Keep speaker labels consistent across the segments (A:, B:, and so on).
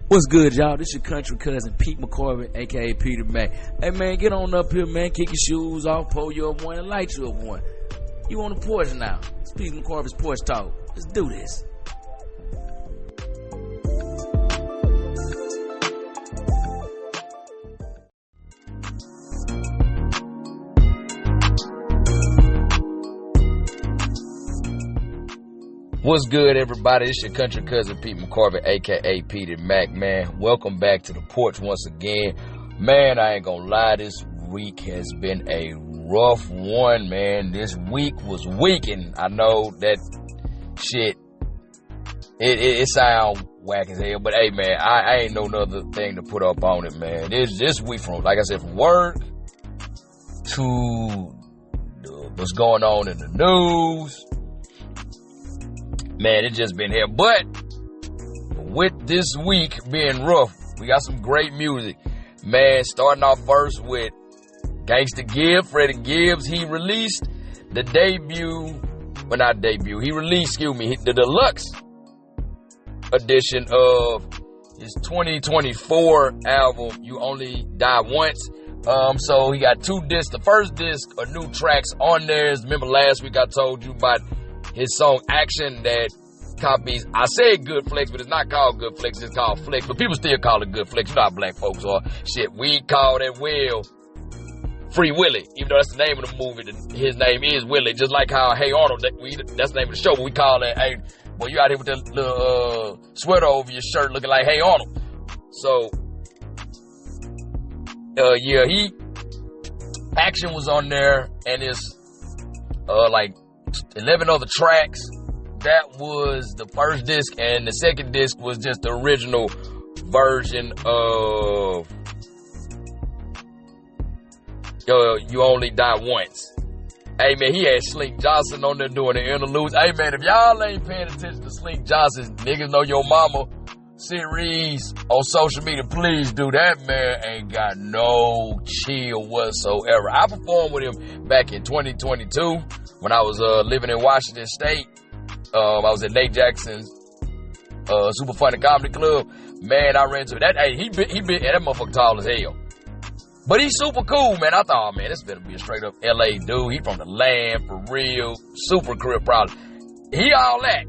A: What's good, y'all? This your country cousin, Pete McCorvey, a.k.a. Peter Mac. Hey, man, get on up here, man. Kick your shoes off, pull you up one, and light you up one. You on the porch now. It's Pete McCorvey's Porch Talk. Let's do this.
B: What's good, everybody? It's your country cousin, Pete McCorvey, a.k.a. Peter Mac, man. Welcome back to the porch once again. Man, I ain't gonna lie, this week has been a rough one, man. This week was weakened. I know that shit, it sound whack as hell, but hey, man, I ain't no other thing to put up on it, man. This week, from, like I said, from work to what's going on in the news, man, it just been here. But with this week being rough, we got some great music. Man, starting off first with Gangsta Gibb, Freddie Gibbs. He released the the deluxe edition of his 2024 album, You Only Die Once. So he got two discs. The first disc are new tracks on there. Remember last week I told you about his song Action that copies, I said Good Flex, but it's not called Good Flex, it's called Flex, but people still call it Good Flex. You know how black folks are. Shit, we call that Will Free Willie, even though that's the name of the movie. His name is Willie, just like how Hey Arnold, that's the name of the show, but we call that, hey, boy, you out here with the little sweater over your shirt looking like Hey Arnold. So, Action was on there, and it's like 11 other tracks. That was the first disc, and the second disc was just the original version of You Only Die Once. Hey, man, he had Slink Johnson on there doing the interludes. Hey, man, if y'all ain't paying attention to Slink Johnson's Niggas Know Your Mama series on social media, please do. That man ain't got no chill whatsoever. I performed with him back in 2022 when I was living in Washington State. I was at Nate Jackson's Super Funny Comedy Club. Man, I ran into that. Hey, he been that motherfucker tall as hell. But he's super cool, man. I thought, oh, man, this better be a straight up LA dude. He from the land, for real. Super crib probably. He all that.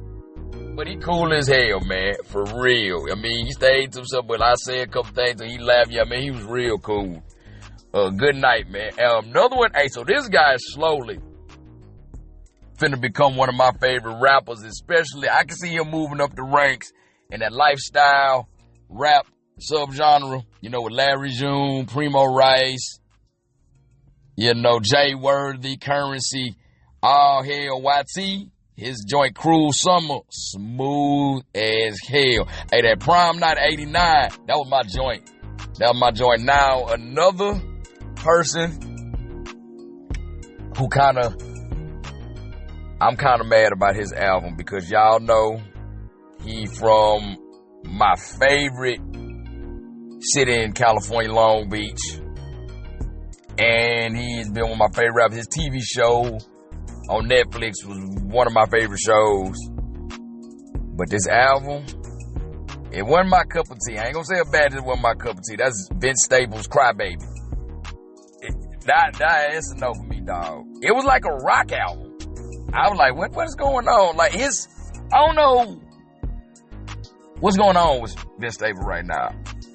B: But he cool as hell, man. For real. I mean, he stayed to himself, but I said a couple things and he laughed. Yeah, man, he was real cool. Good night, man. Another one. Hey, so this guy is slowly finna become one of my favorite rappers, especially I can see him moving up the ranks in that lifestyle rap subgenre, you know, with Larry June, Primo Rice, you know, Jay Worthy, Currency, all hell, YT, his joint Cruel Summer, smooth as hell. Hey, that Prom Night 89, that was my joint. Now, another person who I'm kind of mad about his album because y'all know he from my favorite city in California, Long Beach. And he's been one of my favorite rappers. His TV show on Netflix was one of my favorite shows. But this album, it wasn't my cup of tea. I ain't gonna say it bad, it wasn't my cup of tea. That's Vince Staples' Crybaby. It's a no for me, dog. It was like a rock album. I was like, what is going on? Like, I don't know what's going on with Vince Staples right now.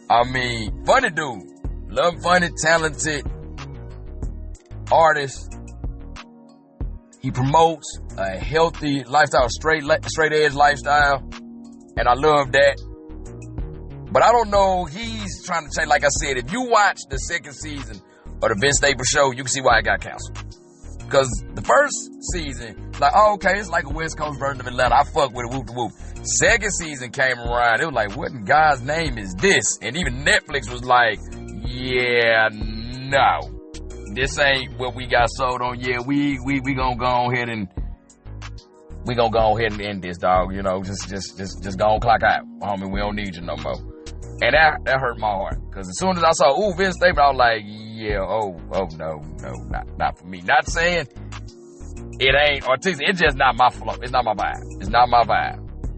B: I mean, funny dude. Love funny, talented artist. He promotes a healthy lifestyle, straight edge lifestyle. And I love that. But I don't know, he's trying to change. Like I said, if you watch the second season of the Vince Staples show, you can see why it got canceled. Because the first season, like, oh, okay, it's like a West Coast version of Atlanta. I fuck with it, whoop de whoop. Second season came around, it was like, what in God's name is this? And even Netflix was like, yeah, no. This ain't what we got sold on. Yeah, we gonna go ahead and end this, dog. You know, just go on, clock out. Homie, we don't need you no more. And that hurt my heart. Because as soon as I saw, Vince Staples, I was like, yeah, no, not for me. Not saying it ain't artistic. It's just not my flow. It's not my vibe.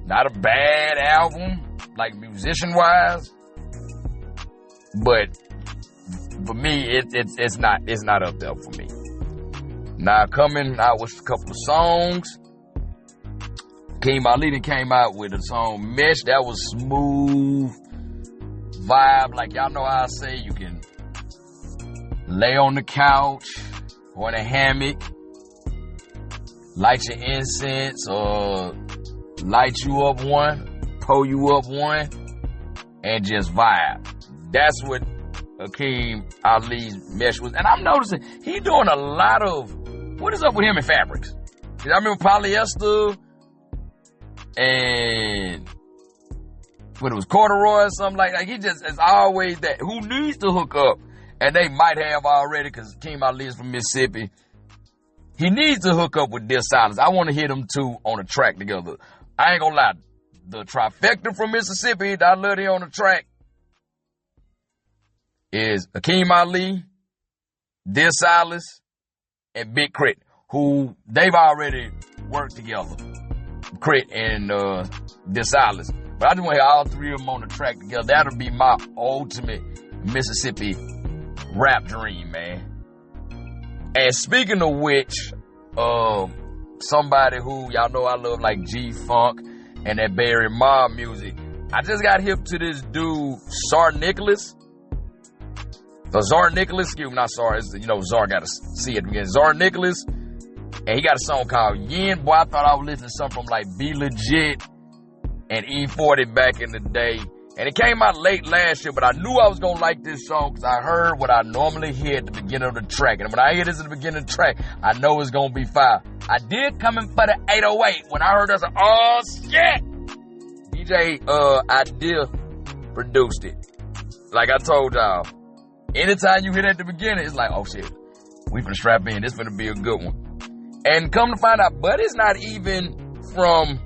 B: Not a bad album, like musician-wise. But for me, it's not up there for me. Now coming out with a couple of songs. King Ali came out with a song Mesh. That was smooth vibe. Like y'all know how I say, you can lay on the couch or in a hammock, light your incense or light you up one, pull you up one, and just vibe. That's what Akeem Ali's Mesh was. And I'm noticing he doing a lot of, what is up with him in fabrics? I remember polyester and what it was, corduroy or something like that. He just is always that. Who needs to hook up? And they might have already, because Akeem Ali is from Mississippi. He needs to hook up with Dear Silence. I want to hear them two on a track together. I ain't gonna lie. The trifecta from Mississippi that I love on the track is Akeem Ali, Dear Silence, and Big Crit, who they've already worked together. Crit and Dear Silence. But I just want to hear all three of them on the track together. That'll be my ultimate Mississippi rap dream, man. And speaking of which, somebody who y'all know I love, like G-Funk and that Barry Mob music, I just got hip to this dude, Czar Nicholas. Czar Nicholas, excuse me, not Czar, Czar gotta see it again. Czar Nicholas, and he got a song called Yin. Boy, I thought I was listening to something from like Be Legit and E40 back in the day. And it came out late last year, but I knew I was going to like this song because I heard what I normally hear at the beginning of the track. And when I hear this at the beginning of the track, I know it's going to be fire. I did come in for the 808. When I heard that, I said, oh, shit. DJ Idea produced it. Like I told y'all, anytime you hear that at the beginning, it's like, oh, shit, we finna strap in. This finna be a good one. And come to find out, Buddy's not even from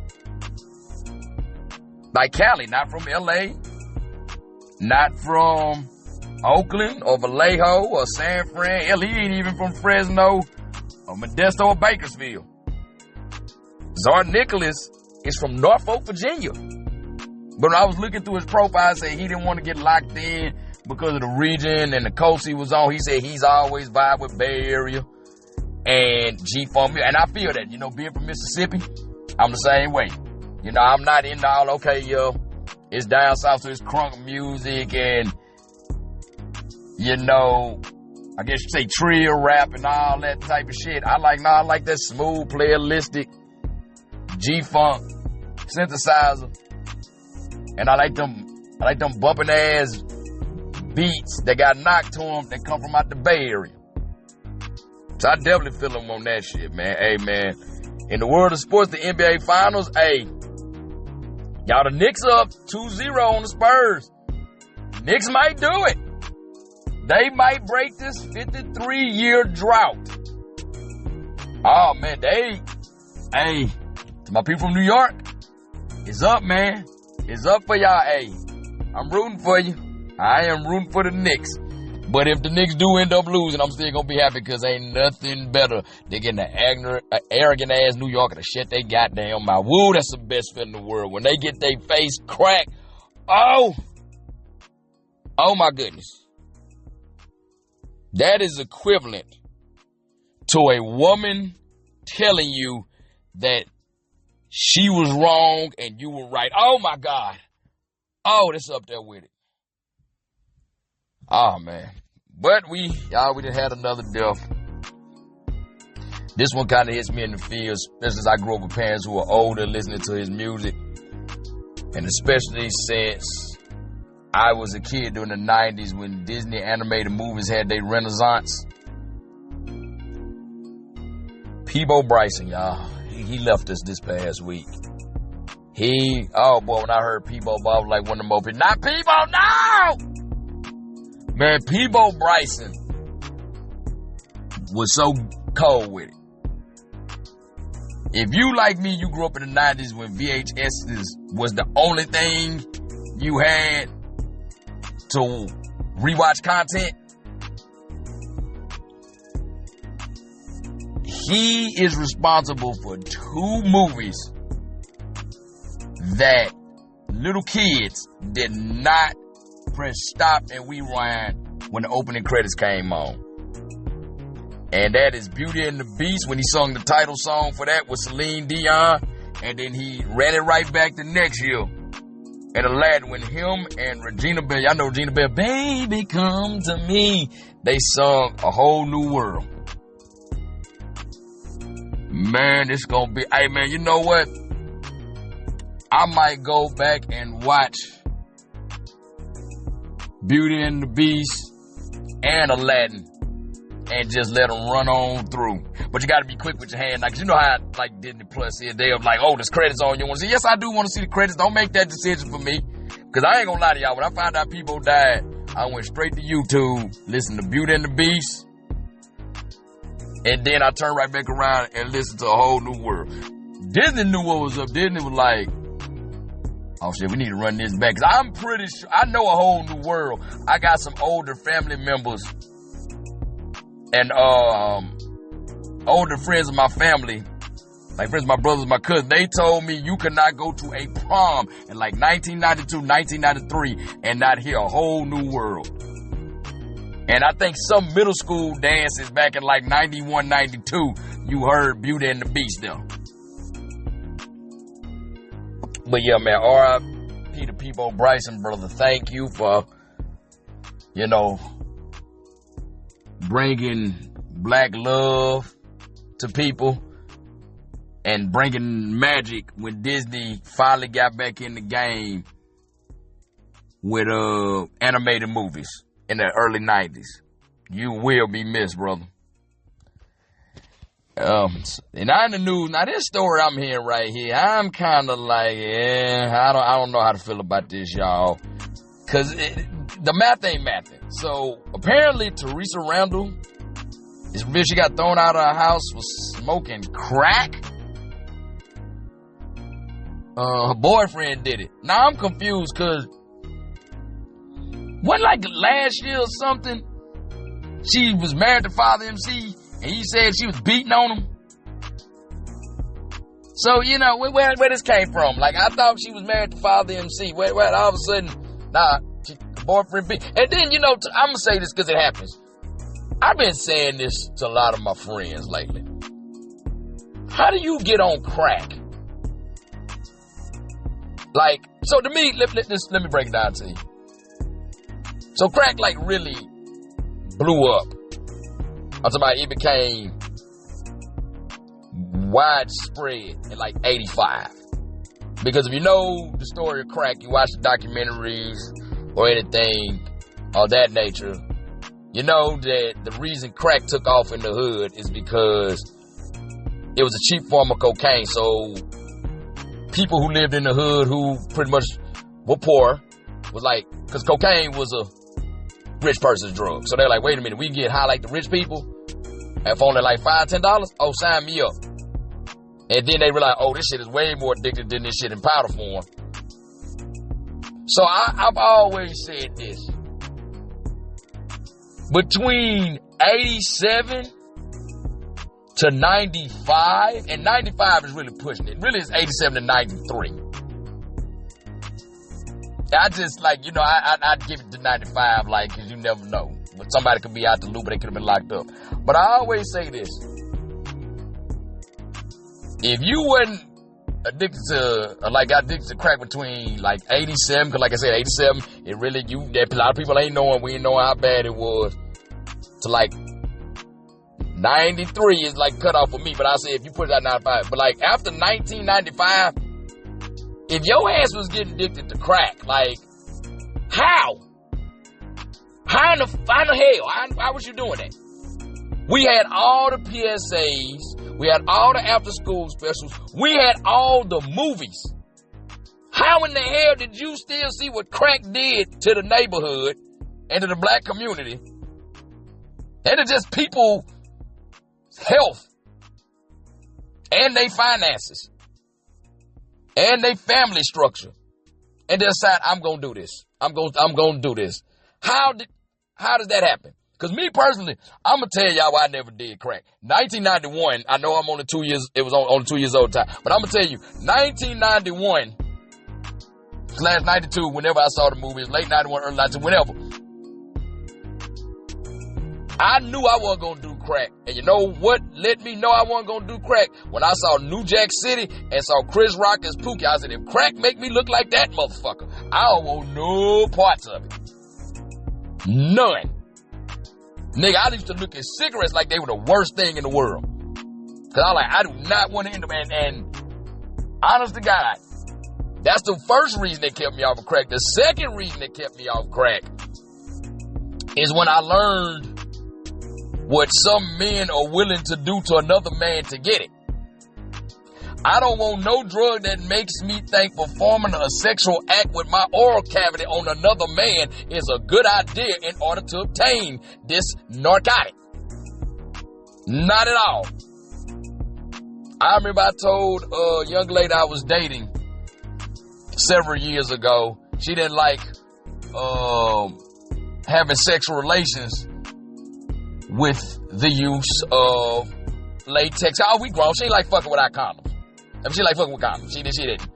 B: like Cali, not from LA, not from Oakland or Vallejo or San Fran. Hell, he ain't even from Fresno or Modesto or Bakersfield. Czar Nicholas is from Norfolk, Virginia. But when I was looking through his profile, I said he didn't want to get locked in because of the region and the coast he was on. He said he's always vibe with Bay Area and G-Funk. And I feel that, being from Mississippi, I'm the same way. I'm not into all, okay, it's down south, so it's crunk music and, I guess you say trill rap and all that type of shit. I like that smooth, playalistic G-Funk synthesizer. And I like them bumping ass beats that got knocked to them that come from out the Bay Area. So I definitely feel them on that shit, man. Hey, man, in the world of sports, the NBA Finals, hey, y'all, the Knicks up 2-0 on the Spurs. Knicks might do it. They might break this 53-year drought. Oh, man, hey, to my people from New York, it's up, man. It's up for y'all. Hey, I'm rooting for you. I am rooting for the Knicks. But if the Knicks do end up losing, I'm still going to be happy because ain't nothing better than getting an arrogant-ass New Yorker to shut they goddamn mouth. Woo, that's the best feeling in the world. When they get their face cracked, oh my goodness. That is equivalent to a woman telling you that she was wrong and you were right. Oh, my God. Oh, that's up there with it. Oh, man. But we done had another death. This one kind of hits me in the feels, especially as I grew up with parents who are older listening to his music. And especially since I was a kid during the 90s when Disney animated movies had their renaissance. Peabo Bryson, y'all. He left us this past week. When I heard Peabo, I was like one of the more people. Not Peabo, no! Man, Peabo Bryson was so cold with it. If you, like me, you grew up in the 90s when VHS was the only thing you had to rewatch content, he is responsible for 2 movies that little kids did not press stop and rewind when the opening credits came on. And that is Beauty and the Beast when he sung the title song for that with Celine Dion. And then he ran it right back the next year. And Aladdin when him and Regina Bell, y'all know Regina Bell, Baby Come to Me. They sung A Whole New World. Man, it's gonna be, hey man, you know what? I might go back and watch Beauty and the Beast and Aladdin and just let them run on through. But you gotta be quick with your hand. Like, you know how, like, Disney Plus is. They're like, oh, there's credits on. You want to see? Yes, I do want to see the credits. Don't make that decision for me. Because I ain't gonna lie to y'all. When I found out people died, I went straight to YouTube, listened to Beauty and the Beast, and then I turned right back around and listened to A Whole New World. Disney knew what was up. Disney was like, oh shit, we need to run this back. Because I'm pretty sure, I know A Whole New World. I got some older family members and older friends of my family, like friends of my brothers, my cousins, they told me you could not go to a prom in like 1992, 1993 and not hear A Whole New World. And I think some middle school dances back in like 91, 92, you heard Beauty and the Beast though. But yeah, man, R.I.P. to Peebo Bryson, brother. Thank you for, you know, bringing black love to people and bringing magic when Disney finally got back in the game with animated movies in the early 90s. You will be missed, brother. And now in the news, now this story I'm hearing right here, I'm kind of like, I don't know how to feel about this, y'all. Cause the math ain't mathing. So apparently Teresa Randall, this bitch, she got thrown out of her house for smoking crack. Her boyfriend did it. Now I'm confused cause wasn't like last year or something, she was married to Father MC and he said she was beating on him. So, you know, where this came from? Like, I thought she was married to Father MC. Where all of a sudden, the boyfriend beat. And then, you know, I'm going to say this because it happens. I've been saying this to a lot of my friends lately. How do you get on crack? Like, so to me, let me break it down to you. So crack, like, really blew up. I'm talking about it became widespread in like 85. Because if you know the story of crack, you watch the documentaries or anything of that nature, you know that the reason crack took off in the hood is because it was a cheap form of cocaine. So people who lived in the hood who pretty much were poor was like, because cocaine was a rich person's drug. So they're like, wait a minute, we can get high like the rich people and for only like $5, $10? Oh, sign me up. And then they realize, oh, this shit is way more addictive than this shit in powder form. So I've always said this. Between 87 to 95, and 95 is really pushing it. Really, it's 87 to 93. I just, like, you know, I'd give it to 95, like, because you never know. But somebody could be out the loop, but they could have been locked up. But I always say this. If you wasn't addicted to, got addicted to crack between, like, 87, because like I said, 87, it really, a lot of people we ain't knowing how bad it was, to, like, 93 is, like, cut off for me. But I say if you put it at 95. But, like, after 1995, if your ass was getting addicted to crack, like, how? How in the hell? How was you doing that? We had all the PSAs. We had all the after-school specials. We had all the movies. How in the hell did you still see what crack did to the neighborhood and to the black community? And to just people's health and their finances and their family structure. And they decide, I'm going to do this. I'm going to do this. How does that happen? Because me personally, I'm going to tell y'all why I never did crack. 1991, I know I'm only 2 years, it was only 2 years old time. But I'm going to tell you, 1991, Slash 92, whenever I saw the movie. It's late 91, early 92, whenever. I knew I wasn't going to do crack. And you know what let me know I wasn't going to do crack? When I saw New Jack City and saw Chris Rock as Pookie, I said, if crack make me look like that motherfucker, I don't want no parts of it. None. Nigga, I used to look at cigarettes like they were the worst thing in the world. Because I was like, I do not want to end up, and honest to God, that's the first reason that kept me off of crack. The second reason that kept me off crack is when I learned what some men are willing to do to another man to get it. I don't want no drug that makes me think performing a sexual act with my oral cavity on another man is a good idea in order to obtain this narcotic. Not at all. I remember I told a young lady I was dating several years ago, she didn't like having sexual relations with the use of latex. Oh, we grown. She ain't like fucking without condoms. I mean, she like fucking with condoms. She didn't.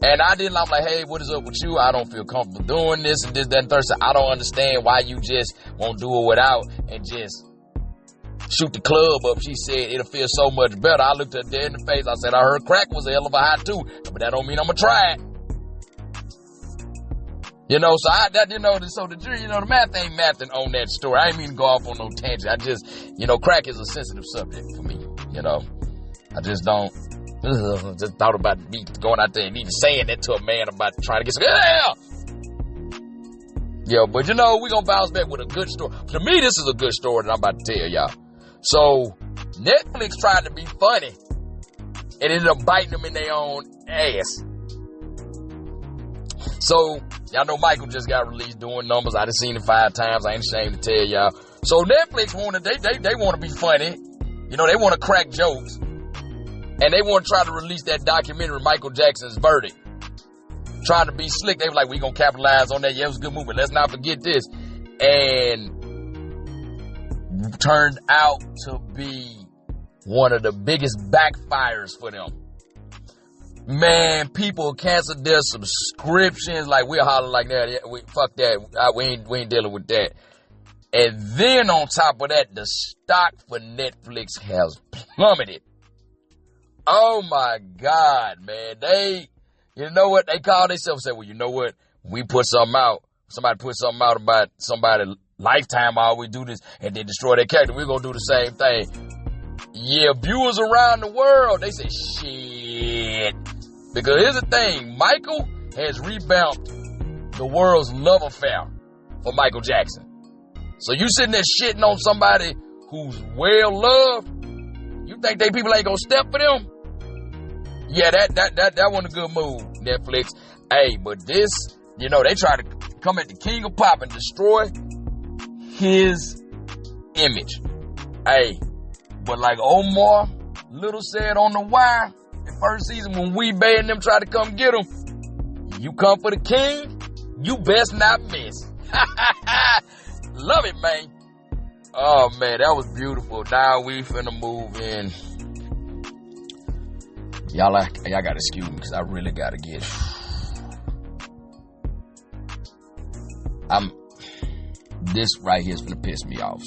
B: And I didn't. I'm like, hey, what is up with you? I don't feel comfortable doing this and this, that, and third. So I don't understand why you just won't do it without and just shoot the club up. She said it'll feel so much better. I looked her dead in the face. I said, I heard crack was a hell of a high too, but that don't mean I'm gonna try it. You know, so the jury, the math ain't mathing on that story. I ain't mean to go off on no tangent. I just, crack is a sensitive subject for me. I just don't. Just thought about me going out there and even saying that to a man about trying to get some. Yeah, but we're gonna bounce back with a good story. To me, this is a good story that I'm about to tell y'all. So, Netflix tried to be funny and ended up biting them in their own ass. So, y'all know Michael just got released doing numbers. I done seen it 5 times. I ain't ashamed to tell y'all. So, Netflix they want to be funny. They want to crack jokes. And they want to try to release that documentary, Michael Jackson's Verdict. Trying to be slick. They were like, we going to capitalize on that. Yeah, it was a good movie. Let's not forget this. And turned out to be one of the biggest backfires for them. Man, people canceled their subscriptions. Like, we'll holler like that. Yeah, fuck that. We ain't dealing with that. And then on top of that, the stock for Netflix has plummeted. Oh my God, man. You know what? They call themselves and say, well, you know what? We put something out. Somebody put something out about somebody's lifetime. I always do this and then destroy their character. We're going to do the same thing. Yeah, viewers around the world, they say, shit. Because here's the thing. Michael has revamped the world's love affair for Michael Jackson. So you sitting there shitting on somebody who's well loved. You think they people ain't going to step for them? Yeah, that wasn't a good move, Netflix. Hey, but this, they try to come at the king of pop and destroy his image. Hey, but like Omar Little said on The Wire, the first season when Weebay and them tried to come get him, you come for the king, you best not miss. Love it, man. Oh, man, that was beautiful. Now we finna move in. Y'all gotta excuse me because I really gotta get. This right here is gonna piss me off.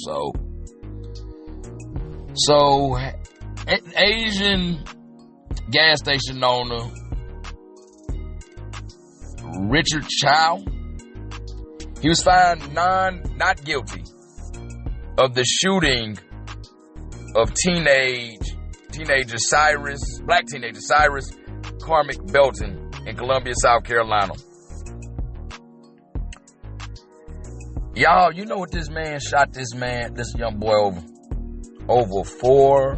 B: So, Asian gas station owner Richard Chow, he was found not guilty of the shooting of black teenager Cyrus Carmack-Belton in Columbia, South Carolina. Y'all, you know what this man shot this young boy over 4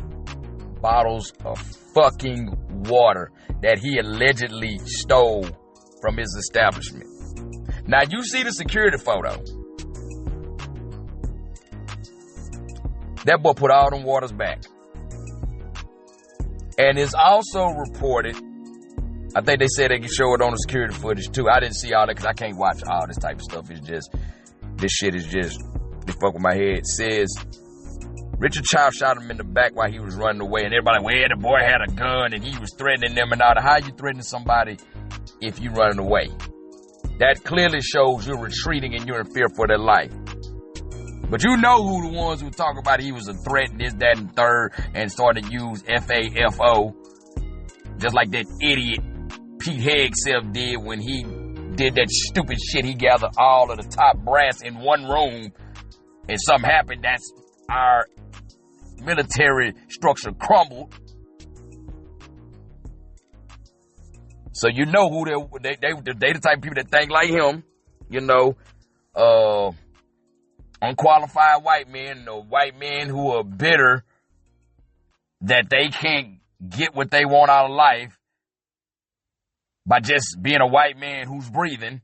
B: bottles of fucking water that he allegedly stole from his establishment. Now you see the security photo. That boy put all them waters back. And it's also reported, I think they said they can show it on the security footage too. I didn't see all that because I can't watch all this type of stuff. This shit is just, they fuck with my head. It says, Richard Chow shot him in the back while he was running away. And everybody, well, the boy had a gun and he was threatening them and all that. How you threatening somebody if you running away? that clearly shows you're retreating and you're in fear for their life. But you know who the ones who talk about he was a threat, this, that, and third, and started to use FAFO, just like that idiot Pete Hegseth did when he did that stupid shit. He gathered all of the top brass in one room, and something happened. That's our military structure crumbled. So you know who they the type of people that think like him, you know, unqualified white men, or white men who are bitter that they can't get what they want out of life by just being a white man who's breathing.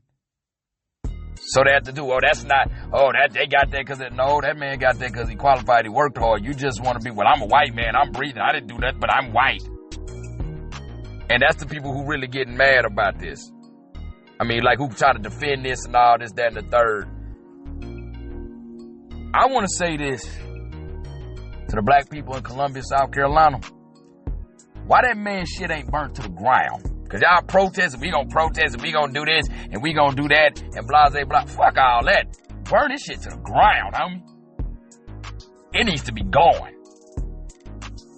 B: So they have to do, that they got that because that man got that because he qualified, he worked hard. You just want to be, I'm a white man, I'm breathing, I didn't do that, but I'm white. And that's the people who really getting mad about this. I mean, like, who try to defend this and all this, that, and the third. I want to say this to the black people in Columbia, South Carolina. Why that man shit ain't burnt to the ground? Because y'all protesting, we gonna protest, and we gonna do this, and we gonna do that, and blah, blah, blah. Fuck all that. Burn this shit to the ground, homie. It needs to be gone.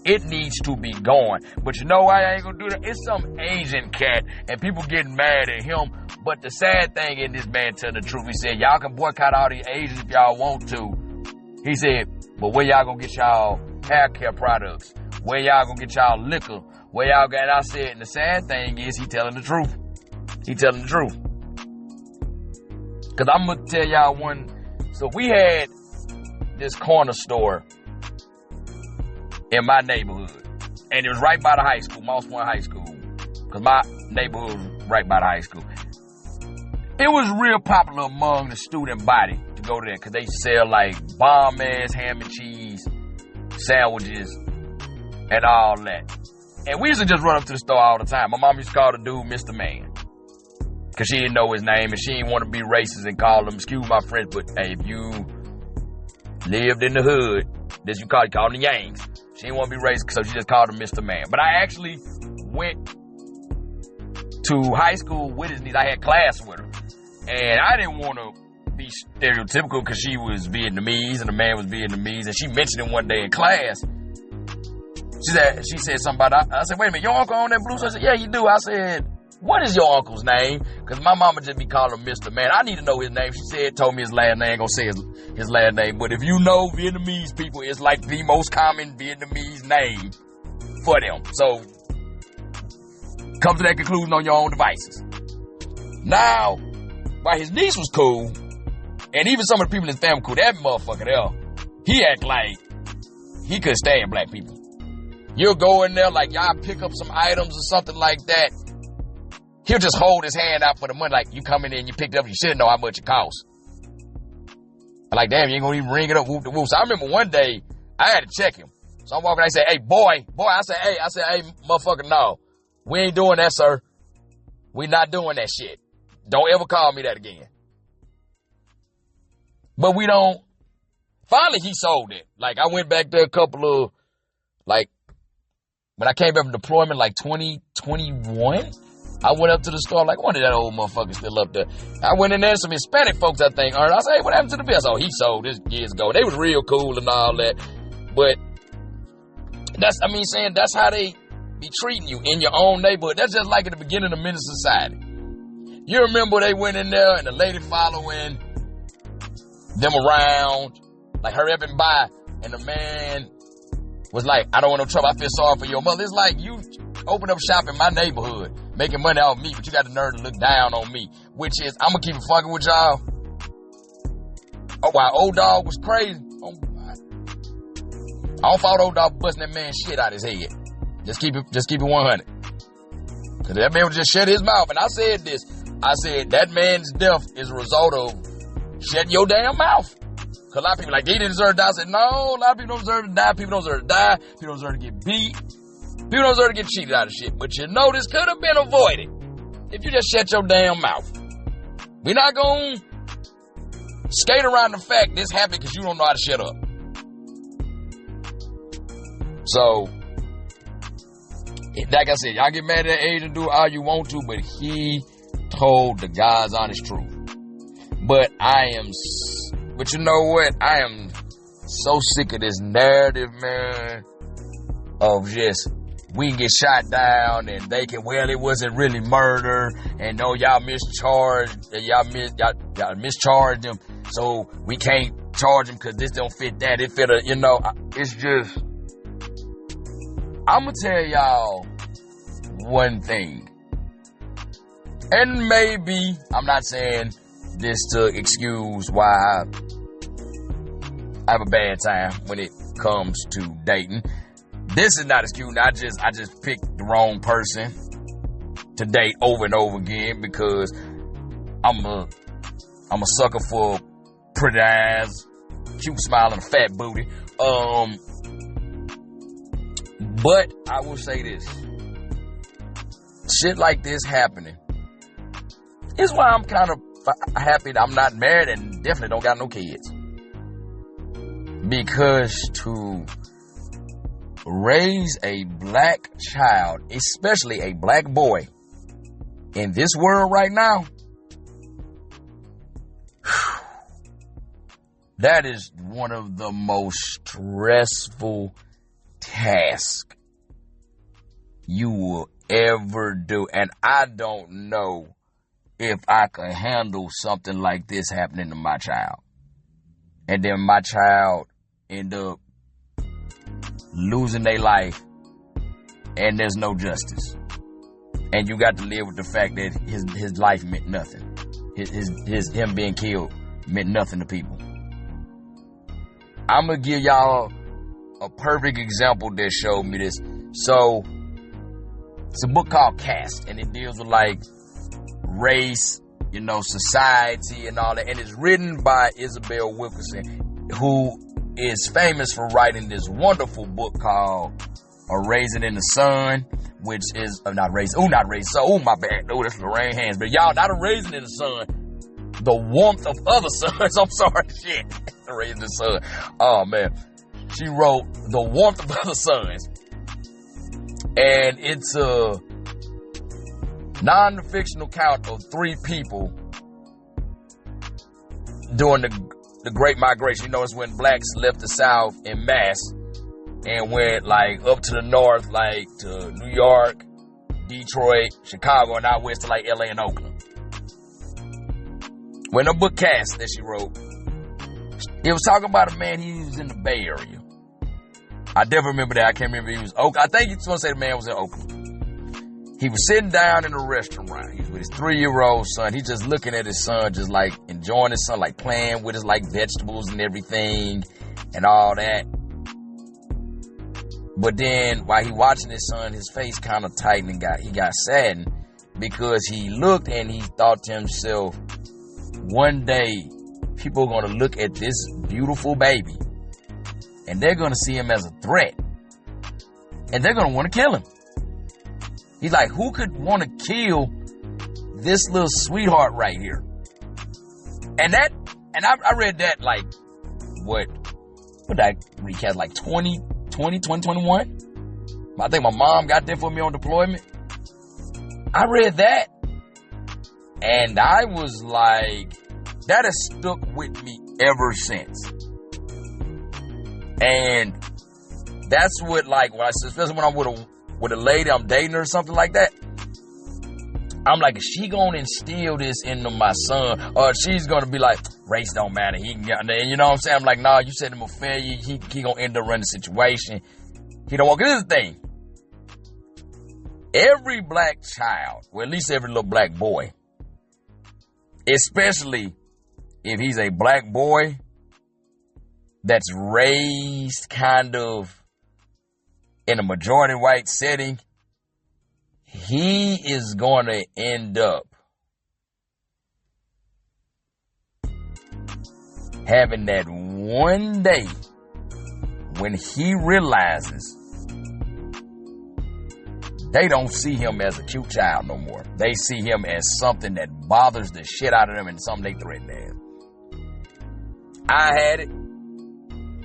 B: It needs to be gone. But you know why I ain't gonna do that? It's some Asian cat, and people getting mad at him. But the sad thing in this man telling the truth, he said, y'all can boycott all these Asians if y'all want to. He said, but where y'all gonna get y'all hair care products? Where y'all gonna get y'all liquor? Where y'all got? I said, and the sad thing is, he telling the truth. He telling the truth. Cause I'm gonna tell y'all one. So we had this corner store in my neighborhood, and it was right by the high school, Moss Point High School, because my neighborhood was right by the high school. It was real popular among the student body to go to that, because they sell like bomb-ass ham and cheese sandwiches and all that. And we used to just run up to the store all the time. My mom used to call the dude Mr. Man, because she didn't know his name, and she didn't want to be racist and call him, excuse my French, but hey, if you lived in the hood, this you call him the Yanks. She didn't want to be racist, so she just called him Mr. Man. But I actually went to high school with his niece. I had class with her. And I didn't want to be stereotypical because she was Vietnamese and the man was Vietnamese. And she mentioned it one day in class. She said something about, I said, wait a minute, your uncle on that blue? So I said, yeah, you do. I said, what is your uncle's name? Because my mama just be calling him Mr. Man. I need to know his name. She told me his last name. I ain't going to say his last name. But if you know Vietnamese people, it's like the most common Vietnamese name for them. So come to that conclusion on your own devices. Now, while his niece was cool, and even some of the people in his family cool, that motherfucker there, he act like he couldn't stand black people. You'll go in there like y'all pick up some items or something like that. He'll just hold his hand out for the money, like you come in there and you picked it up, you should know how much it costs. I'm like, damn, you ain't gonna even ring it up, whoop the whoop. So I remember one day, I had to check him. So I'm walking, I say, hey, boy, I said, hey, motherfucker, no. We ain't doing that, sir. We not doing that shit. Don't ever call me that again. But we don't. Finally, he sold it. Like, I went back there a couple of, like, when I came back from deployment, like 2021, I went up to the store, like, one of that old motherfucker still up there. I went in there, some Hispanic folks, I think, I said, hey, what happened to the bill? Oh, he sold this years ago. They was real cool and all that. But that's how they be treating you in your own neighborhood. That's just like at the beginning of Menace Society. You remember they went in there and the lady following them around, like hurry up and buy, and the man was like, I don't want no trouble, I feel sorry for your mother. It's like you open up shop in my neighborhood, making money off me, but you got the nerve to look down on me, which is, I'm gonna keep it fucking with y'all. Oh, while old dog was crazy, I don't fault old dog busting that man's shit out his head. Just keep it 100. Cause that man would just shut his mouth. And I said this. I said that man's death is a result of shutting your damn mouth. Cause a lot of people like, they didn't deserve to die. I said, no, a lot of people don't deserve to die. People don't deserve to die. People don't deserve to get beat. People don't deserve to get cheated out of shit. But you know this could have been avoided if you just shut your damn mouth. We're not gonna skate around the fact this happened because you don't know how to shut up. So, like I said, y'all get mad at that Asian dude all you want to, but he told the God's honest truth. But but you know what? I am so sick of this narrative, man, of just, we can get shot down and they can, well, it wasn't really murder, and no, y'all mischarged him, so we can't charge him because this don't fit that. It fit it's just, I'm gonna tell y'all one thing. And maybe, I'm not saying this to excuse why I have a bad time when it comes to dating. This is not an excuse. I just picked the wrong person to date over and over again because I'm a sucker for pretty eyes, cute smile, and a fat booty. But I will say this. Shit like this happening is why I'm kind of happy that I'm not married and definitely don't got no kids. Because to raise a black child, especially a black boy, in this world right now, that is one of the most stressful tasks you will ever do. And I don't know if I could handle something like this happening to my child. And then my child end up losing their life and there's no justice. And you got to live with the fact that his life meant nothing. Him being killed meant nothing to people. I'm going to give y'all a perfect example that showed me this. So, it's a book called Caste, and it deals with like race, society and all that. And it's written by Isabel Wilkerson, who is famous for writing this wonderful book called A Raisin in the Sun, which is, not raisin, oh my bad, oh that's Lorraine Hands, but y'all, not A Raisin in the Sun, The Warmth of Other Suns, I'm sorry, shit, A Raisin in the Sun, oh man, she wrote The Warmth of Other Suns, and it's a non-fictional account of 3 people during the Great Migration. It's when blacks left the South en masse and went like up to the north, like to New York, Detroit, Chicago, and out west to like LA and Oakland. When the book Caste that she wrote, it was talking about a man, he was in the Bay Area. I definitely remember that. I can't remember if he was Oakland. I think you're supposed to say the man was in Oakland. He was sitting down in a restaurant. He was with his 3-year-old son. He's just looking at his son, just like enjoying his son, like playing with his like vegetables and everything and all that. But then while he watching his son, his face kind of tightened and he got saddened because he looked and he thought to himself, one day people are going to look at this beautiful baby and they're going to see him as a threat and they're going to want to kill him. He's like, who could want to kill this little sweetheart right here? And I read that like, what did I recast? Like 2021? I think my mom got that for me on deployment. I read that and I was like, that has stuck with me ever since. And that's what, like, especially when I'm with a lady I'm dating or something like that, I'm like, is she gonna instill this into my son, or she's gonna be like, race don't matter, he can get, you know what I'm saying? I'm like, nah, you set him a failure, he gonna end up running the situation, he don't want, this is the thing, every black child, or at least every little black boy, especially if he's a black boy that's raised kind of in a majority white setting, he is going to end up having that one day when he realizes they don't see him as a cute child no more. They see him as something that bothers the shit out of them and something they threaten to have. I had it.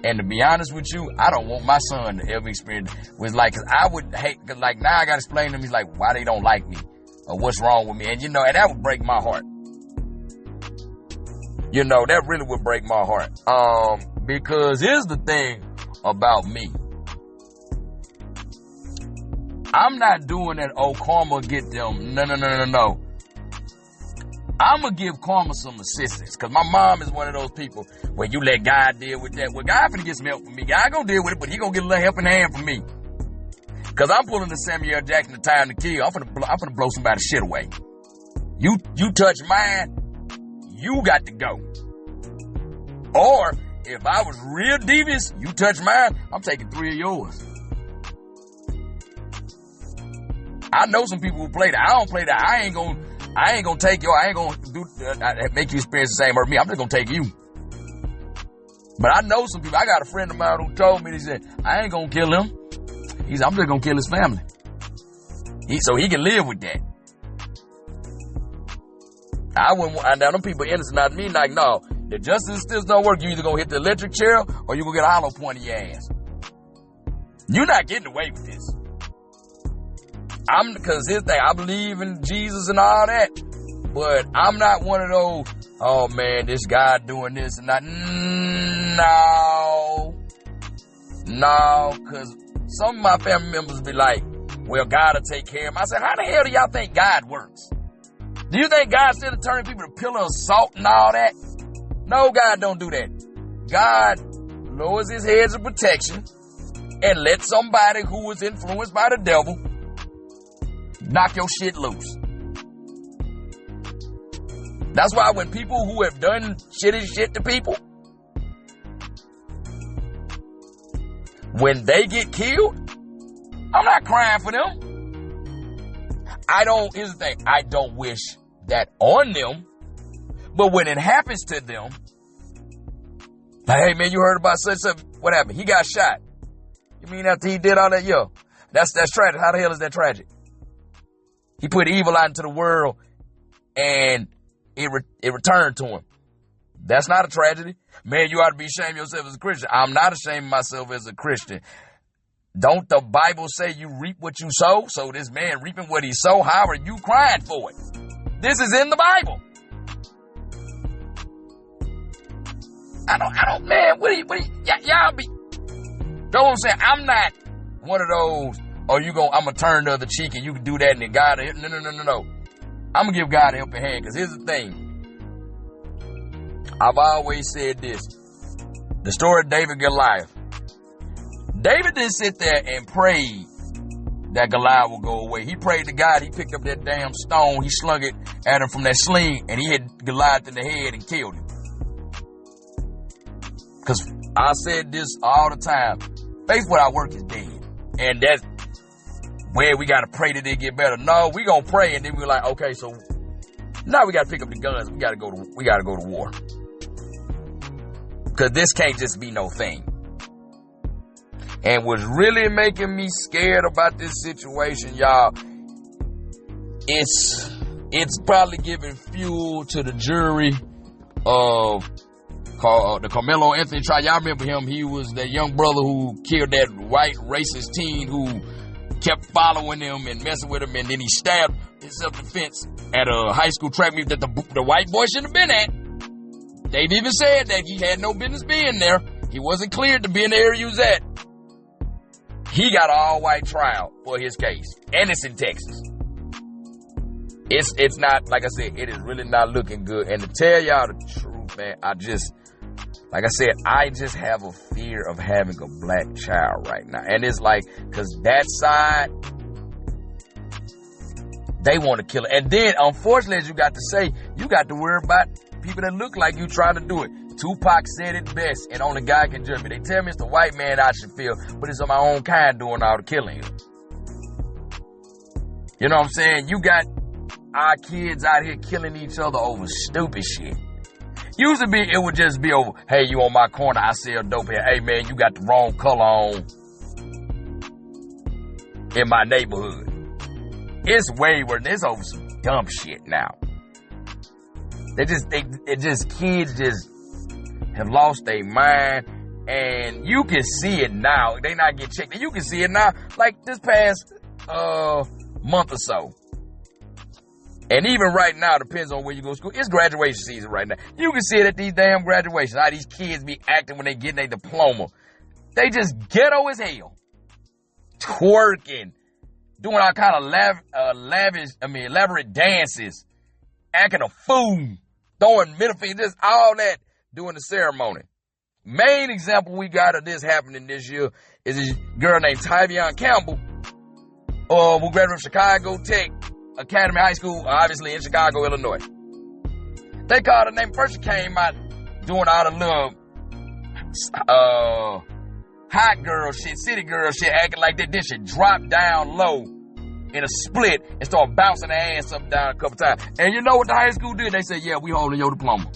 B: And to be honest with you, I don't want my son to ever experience was like, cause I would hate, cause like now I gotta explain to him, he's like, why they don't like me? of what's wrong with me. And, and that would break my heart. That really would break my heart. Because here's the thing about me. I'm not doing that, karma get them. No. I'm going to give karma some assistance. Because my mom is one of those people where you let God deal with that. Well, God finna get some help from me. God going to deal with it, but he going to get a little helping hand from me. Because I'm pulling the Samuel L. Jackson, The Time to Kill. I'm finna blow somebody's shit away. You touch mine, you got to go. Or, if I was real devious, you touch mine, I'm taking 3 of yours. I know some people who play that. I don't play that. I ain't gonna take you. I ain't gonna make you experience the same hurt me. I'm just gonna take you. But I know some people. I got a friend of mine who told me, he said, I ain't gonna kill him. He said, I'm just gonna kill his family. So he can live with that. I wouldn't. Now them people innocent, not me. Like, no, the justice system don't work. You either gonna hit the electric chair or you gonna get a hollow point in your ass. You're not getting away with this. Because his thing, I believe in Jesus and all that, but I'm not one of those, oh man, this guy doing this and that. No, because some of my family members be like, well, God will take care of him. I said, how the hell do y'all think God works? Do you think God's still turning people to pillar of salt and all that? No, God don't do that. God lowers his heads of protection and let somebody who was influenced by the devil knock your shit loose. That's why when people who have done shitty shit to people, when they get killed, I'm not crying for them. Here's the thing, I don't wish that on them, but when it happens to them, like, hey man, you heard about such stuff, what happened? He got shot. You mean after he did all that? Yo, that's tragic. How the hell is that tragic? He put evil out into the world and it returned to him. That's not a tragedy. Man, you ought to be ashamed of yourself as a Christian. I'm not ashamed of myself as a Christian. Don't the Bible say you reap what you sow? So this man reaping what he sowed, how are you crying for it? This is in the Bible. I don't, man, y'all be, know what I'm saying? I'm not one of those, I'm going to turn the other cheek and you can do that and then God, no. I'm going to give God a helping hand because here's the thing. I've always said this. The story of David and Goliath. David didn't sit there and pray that Goliath would go away. He prayed to God. He picked up that damn stone. He slung it at him from that sling and he hit Goliath in the head and killed him. Because I said this all the time. Faith without work is dead. And that's where we got to pray that they get better. No, we going to pray and then we're like, okay, so now we got to pick up the guns. We got to go to war. Because this can't just be no thing. And what's really making me scared about this situation, y'all, it's probably giving fuel to the jury of the Carmelo Anthony trial. Y'all remember him? He was that young brother who killed that white racist teen who kept following him and messing with him, and then he stabbed in self-defense at a high school track meet that the white boy shouldn't have been at. They've even said that he had no business being there. He wasn't cleared to be in the area he was at. He got an all-white trial for his case, and it's in Texas. It's not, like I said, it is really not looking good. And to tell y'all the truth, man, I just have a fear of having a black child right now. And it's like, because that side, they want to kill it. And then, unfortunately, as you got to say, you got to worry about people that look like you trying to do it. Tupac said it best, and only God can judge me. They tell me it's the white man I should feel, but it's on my own kind doing all the killing. You know what I'm saying? You got our kids out here killing each other over stupid shit. Used to be, it would just be over, hey, you on my corner, I sell dope here. Hey, man, you got the wrong color on in my neighborhood. It's way worse. It's over some dumb shit now. Kids just have lost their mind, and you can see it now. They not get checked. You can see it now. Like this past month or so, And even right now, depends on where you go to school. It's graduation season right now. You can see it at these damn graduations. How these kids be acting when they get their diploma. They just ghetto as hell. Twerking. Doing all kind of elaborate dances. Acting a fool. Throwing middle fingers. Just all that during the ceremony. Main example we got of this happening this year is this girl named Tyvion Campbell. Who graduated from Chicago Tech Academy High School, obviously in Chicago, Illinois. They called her name. First she came out doing all the little hot girl shit, city girl shit, acting like that. Then she dropped down low in a split and started bouncing her ass up and down a couple times. And you know what the high school did? They said, yeah, we holding your diploma.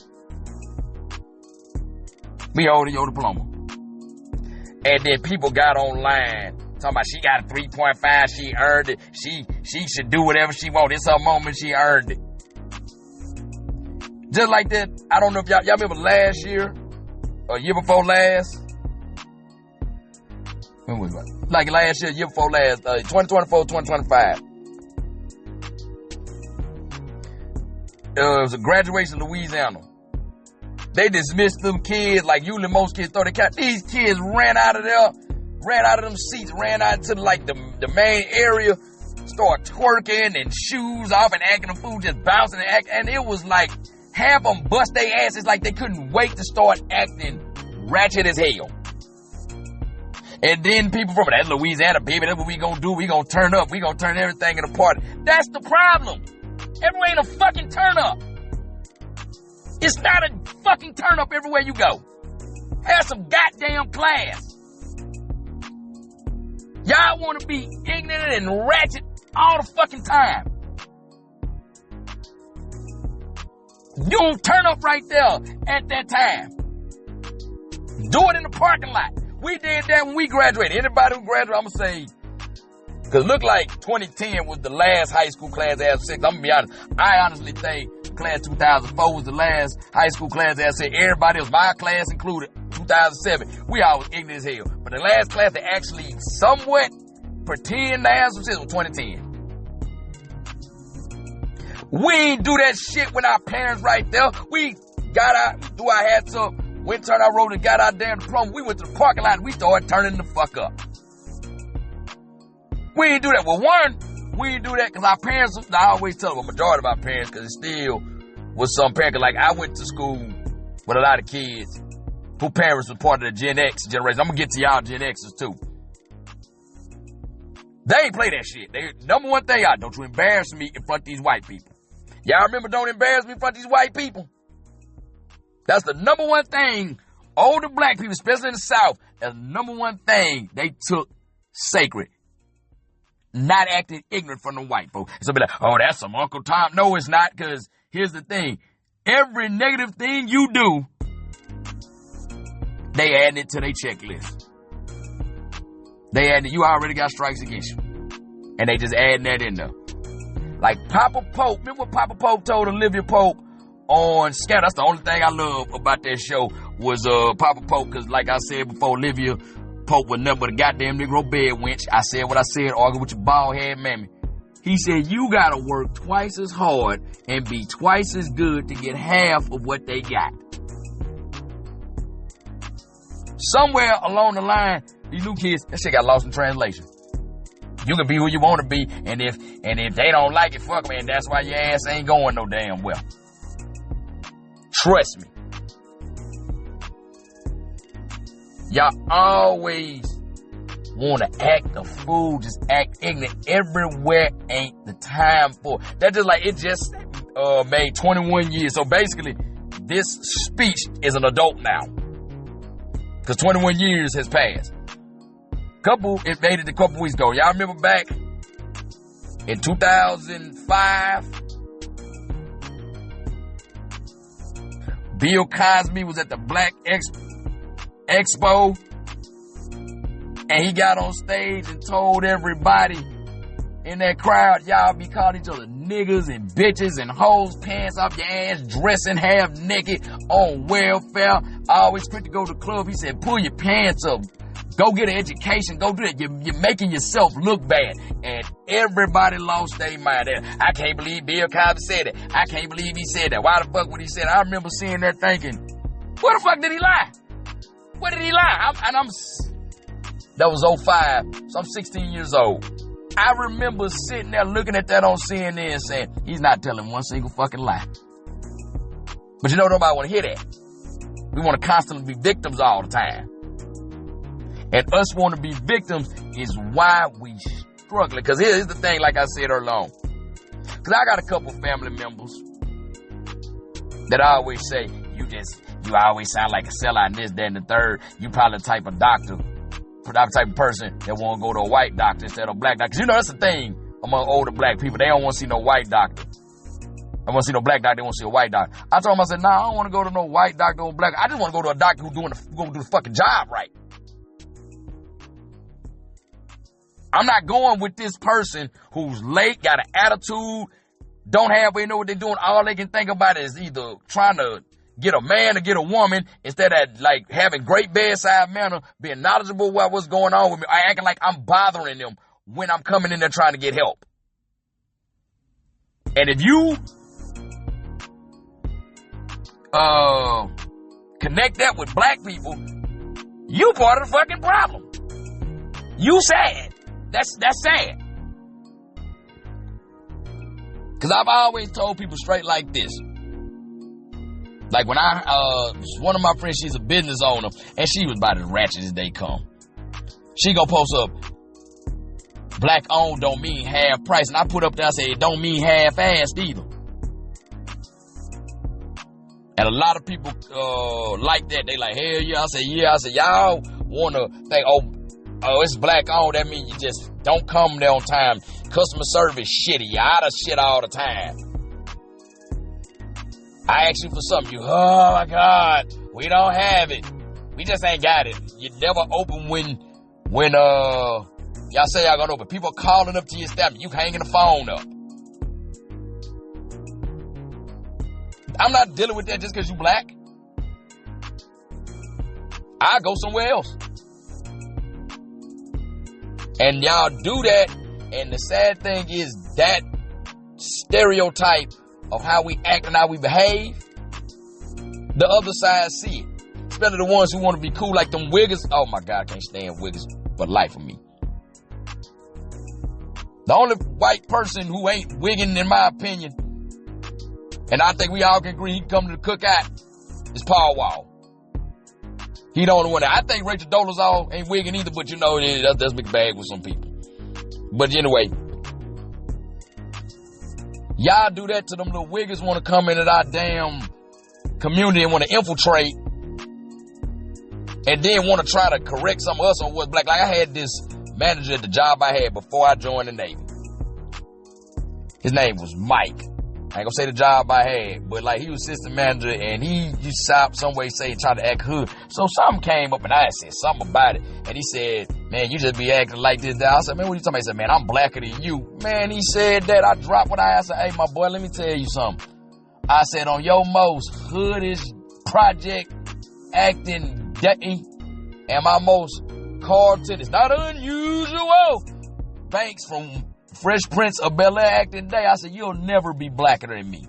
B: We holding your diploma. And then people got online talking about she got a 3.5, she earned it. She should do whatever she wants. It's her moment, she earned it. Just like that, I don't know if y'all remember last year or year before last. When was it? Like last year before last, 2024, 2025. It was a graduation in Louisiana. They dismissed them kids like usually most kids throw their cat. These kids ran out of there. Ran out of them seats, ran out into like the main area, started twerking and shoes off and acting a fool, just bouncing and acting. And it was like half of them bust their asses like they couldn't wait to start acting ratchet as hell. And then people from that Louisiana, baby, that's what we gonna do. We gonna turn up. We gonna turn everything in a party. That's the problem. Everywhere ain't a fucking turn up. It's not a fucking turn up everywhere you go. Have some goddamn class. Y'all want to be ignorant and ratchet all the fucking time. You don't turn up right there at that time. Do it in the parking lot. We did that when we graduated. Anybody who graduated, I'm going to say, because it looked like 2010 was the last high school class to have sex. I'm going to be honest. I honestly think class 2004 was the last high school class to have sex. Everybody else, my class included, 2007. We all was ignorant as hell. But the last class that actually somewhat pretend to have some sex was 2010. We ain't do that shit with our parents right there. We got out, do our hats up, went, turned our road and got our damn diploma. We went to the parking lot and we started turning the fuck up. We ain't do that. Well, one, we ain't do that because our parents, I always tell them, a majority of our parents, because it still was some parents. Like, I went to school with a lot of kids who parents were part of the Gen X generation. I'm going to get to y'all Gen Xers too. They ain't play that shit. Number one thing, don't you embarrass me in front of these white people. Y'all remember don't embarrass me in front of these white people? That's the number one thing older black people, especially in the South, that's the number one thing they took sacred. Not acting ignorant from the white folks. So be like, oh, that's some Uncle Tom. No, it's not, because here's the thing. Every negative thing you do, they add it to their checklist. They add it. You already got strikes against you. And they just adding that in there. Like Papa Pope. Remember what Papa Pope told Olivia Pope on Scout? That's the only thing I love about that show was Papa Pope. Because like I said before, Olivia Pope was nothing but a goddamn Negro bed wench. I said what I said, argue with your bald head mammy. He said, you gotta work twice as hard and be twice as good to get half of what they got. Somewhere along the line, these new kids, that shit got lost in translation. You can be who you want to be, and if they don't like it, fuck me, and that's why your ass ain't going no damn well. Trust me. Y'all always want to act a fool, just act ignorant. Everywhere ain't the time for it. That just like, it just made 21 years. So basically, this speech is an adult now. Because 21 years has passed. It made it a couple weeks ago. Y'all remember back in 2005? Bill Cosby was at the Black Expo. And he got on stage and told everybody in that crowd, y'all be calling each other niggas and bitches and hoes, pants off your ass, dressing half naked on welfare. Always quick to go to the club. He said, pull your pants up. Go get an education. Go do it. You're making yourself look bad. And everybody lost their mind. I can't believe Bill Cosby said it. I can't believe he said that. Why the fuck would he say that? I remember seeing that thinking, where the fuck did he lie? Where did he lie? That was 05. So I'm 16 years old. I remember sitting there looking at that on CNN saying, he's not telling one single fucking lie. But you know, nobody want to hear that. We want to constantly be victims all the time. And us want to be victims is why we struggling. Because here's the thing, like I said earlier on. Because I got a couple family members that I always say, you always sound like a sellout and this, that, and the third. You probably the type of doctor, the type of person that want to go to a white doctor instead of a black doctor. Because you know, that's the thing among older black people. They don't want to see no white doctor. I want to see no black doctor. They want to see a white doctor. I told them, I said, nah, I don't want to go to no white doctor or black. I just want to go to a doctor who's going to do the fucking job right. I'm not going with this person who's late, got an attitude, don't halfway know what they're doing. All they can think about is either trying to get a man or get a woman instead of like having great bedside manner, being knowledgeable about what's going on with me, acting like I'm bothering them when I'm coming in there trying to get help. And if you connect that with black people, you part of the fucking problem. You sad. That's sad. Cause I've always told people straight like this. Like when one of my friends, she's a business owner, and she was about as ratchet as they come. She gonna post up, black owned don't mean half price. And I put up there, I say, it don't mean half assed either. And a lot of people like that. They like, hell yeah. I say, yeah. I say, y'all wanna think, oh, it's black owned. That means you just don't come there on time. Customer service shitty. You out of shit all the time. I ask you for something. Oh my God, we don't have it. We just ain't got it. You never open when y'all say y'all gonna open. People calling up to your staff. You hanging the phone up. I'm not dealing with that just because you black. I go somewhere else. And y'all do that, and the sad thing is that stereotype of how we act and how we behave, the other side see it. Especially the ones who want to be cool like them wiggers. Oh my God, I can't stand wiggers for the life of me. The only white person who ain't wigging, in my opinion, and I think we all can agree he can come to the cookout, is Paul Wall. He the only one. I think Rachel Dolezal ain't wigging either, but you know, that's big bag with some people. But anyway, y'all do that to them little wiggers want to come into our damn community and want to infiltrate and then want to try to correct some of us on what's black. Like I had this manager at the job I had before I joined the Navy. His name was Mike. I ain't gonna say the job I had, but like he was assistant manager and he used to some way say try to act hood. So something came up and I said something about it. And he said, man, you just be acting like this. I said, man, what are you talking about? He said, man, I'm blacker than you. Man, he said that. I dropped what I said, hey, my boy, let me tell you something. I said, on your most hoodish project acting day and my most cartoon, it's not unusual. Banks from Fresh Prince of Bel-Air acting day. I said, you'll never be blacker than me.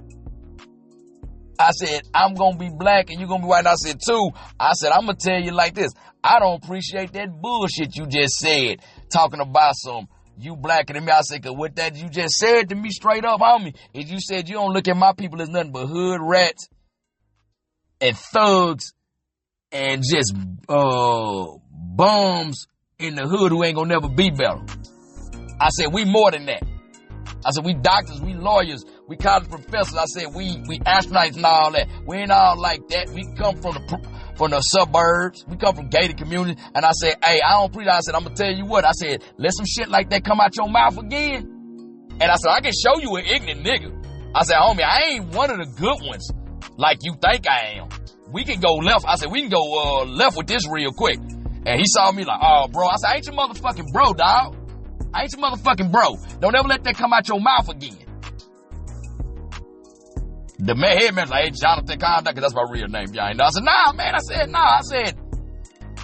B: I said, I'm going to be black and you're going to be white. And I said, too, I said, I'm going to tell you like this. I don't appreciate that bullshit you just said, talking about some, you blacker than me. I said, cause what that you just said to me straight up, homie, is you said you don't look at my people as nothing but hood rats and thugs and just bums in the hood who ain't going to never be better. I said, we more than that. I said, we doctors, we lawyers, we college professors. I said, we astronauts and all that. We ain't all like that. We come from the suburbs. We come from gated communities. And I said, hey, I don't preach. I said, I'm going to tell you what. I said, let some shit like that come out your mouth again. And I said, I can show you an ignorant nigga. I said, homie, I ain't one of the good ones like you think I am. We can go left. I said, we can go left with this real quick. And he saw me like, oh, bro. I said, I ain't your motherfucking bro, dog. I ain't your motherfucking bro. Don't ever let that come out your mouth again. The head man's like, hey, Jonathan Conduct, because that's my real name. Y'all know. I said, nah, man. I said,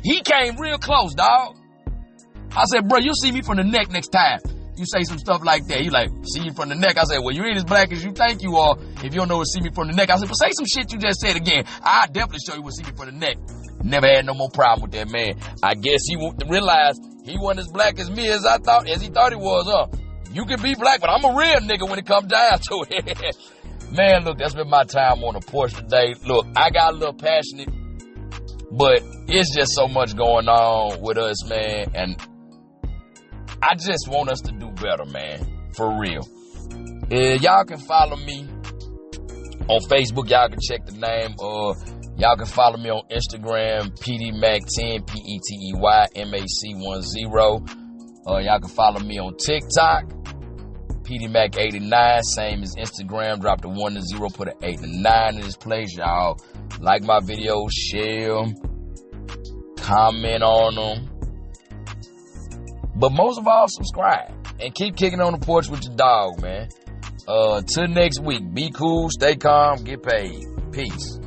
B: He came real close, dog. I said, bro, you'll see me from the neck next time you say some stuff like that. He like, see you from the neck. I said, well, you ain't as black as you think you are if you don't know what see me from the neck. I said, well, say some shit you just said again. I'll definitely show you what see me from the neck. Never had no more problem with that man. I guess he realized he wasn't as black as me as he thought he was, You can be black, but I'm a real nigga when it comes down to it. Man, look, that's been my time on the porch today. Look, I got a little passionate, but it's just so much going on with us, man. And I just want us to do better, man. For real. Y'all can follow me on Facebook. Y'all can check the name. Y'all can follow me on Instagram, PDMac10, PETEYMAC10. Y'all can follow me on TikTok, PDMac89, same as Instagram. Drop the 1 to 0, put an 8 and 9 in this place. Y'all like my videos, share them, comment on them. But most of all, subscribe and keep kicking on the porch with your dog, man. Till next week, be cool, stay calm, get paid. Peace.